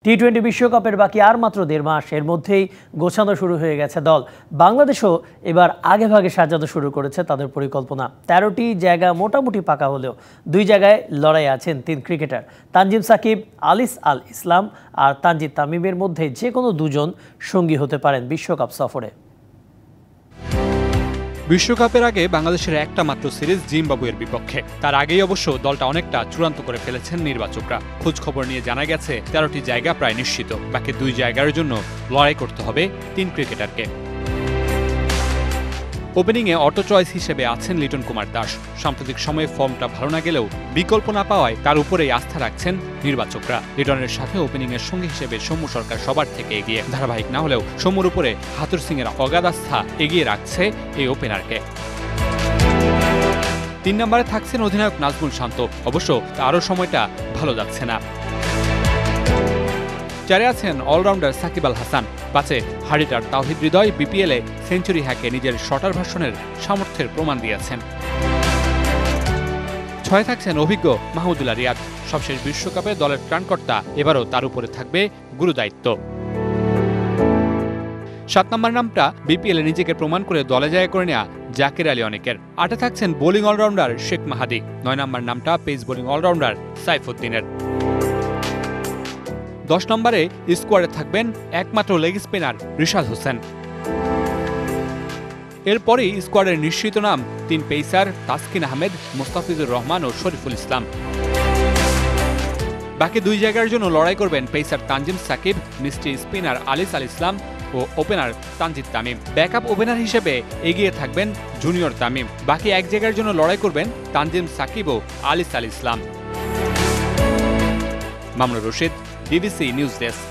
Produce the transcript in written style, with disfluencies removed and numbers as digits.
টি-20 বিশ্বকাপের বাকি আর মাত্র 1.5 মাস, এর মধ্যেই গোছানো শুরু হয়ে গেছে দল। বাংলাদেশও এবার আগেভাগে সাজানো শুরু করেছে তাদের পরিকল্পনা। 13টি জায়গা মোটামুটি পাকা হলেও 2 জায়গায় লড়াই আছেন 3 ক্রিকেটার। তানজিম সাকিব, আলিস আল ইসলাম আর তানজিদ তামিমের মধ্যে যে কোনো দুজন সঙ্গী হতে পারেন বিশ্বকাপ সফরে। বিশ্বকাপের আগে বাংলাদেশের একটা মাত্র সিরিজ জিম্বাবুয়ের বিপক্ষে। তার আগেই অবশ্য দলটা অনেকটা চূড়ান্ত করে ফেলেছেন নির্বাচকরা। খোঁজ খবর নিয়ে জানা গেছে 13টি জায়গা প্রায় নিশ্চিত। বাকি 2 জায়গার জন্য লড়াই করতে হবে 3 ক্রিকেটারকে। ওপেনিংয়ে অটো চয়েস হিসেবে আছেন লিটন কুমার দাস। সাম্প্রতিক সময়ে ফর্মটা ভালো না গেলেও বিকল্প না পাওয়ায় তার উপরেই আস্থা রাখছেন নির্বাচকরা। লিটনের সাথে ওপেনিংয়ের সঙ্গী হিসেবে সৌম্য সরকার সবার থেকে এগিয়ে। ধারাবাহিক না হলেও সৌম্যর উপরে হাতুর সিংয়ের অগাধ আস্থা এগিয়ে রাখছে এই ওপেনারকে। 3 নম্বরে থাকছেন অধিনায়ক নাজমুল শান্ত। অবশ্য তারও সময়টা ভালো যাচ্ছে না। 4 আছেন অলরাউন্ডার সাকিব আল হাসান। 5 হারিটার তাওহিদ হৃদয় বিপিএলে সেঞ্চুরি হ্যাকে নিজের শটার ভার্সনের সামর্থ্যের প্রমাণ দিয়েছেন। 6 থাকছেন অভিজ্ঞ মাহমুদুল্লাহ রিয়াদ। সবশেষ বিশ্বকাপে দলের ত্রাণকর্তা, এবারও তার উপরে থাকবে গুরুদায়িত্ব। 7 নম্বর নামটা বিপিএলে নিজেকে প্রমাণ করে দলে জায়গা করে নেওয়া জাকির আলী অনেকের। 8 থাকছেন বোলিং অলরাউন্ডার শেখ মাহাদি। 9 নম্বর নামটা পেস বোলিং অলরাউন্ডার সাইফুদ্দিনের। 10 নম্বরে স্কোয়াডে থাকবেন একমাত্র লেগ স্পিনার রিশাদ হোসেন। এরপরেই স্কোয়াডের নিশ্চিত নাম 3 পেসার তাসকিন আহমেদ, মোস্তাফিজুর রহমান ও শরীফুল ইসলাম। বাকি 2 জায়গার জন্য লড়াই করবেন pacer Tanzim Sakib, mystery spinner Alis Al Islam ও opener Tanzid Tamim. Backup opener হিসেবে এগিয়ে থাকবেন জুনিয়র তামিম। বাকি 1 জায়গার জন্য লড়াই করবেন তানজিম সাকিব ও Alis Al Islam. Mamunur Rashid, BBC news desk.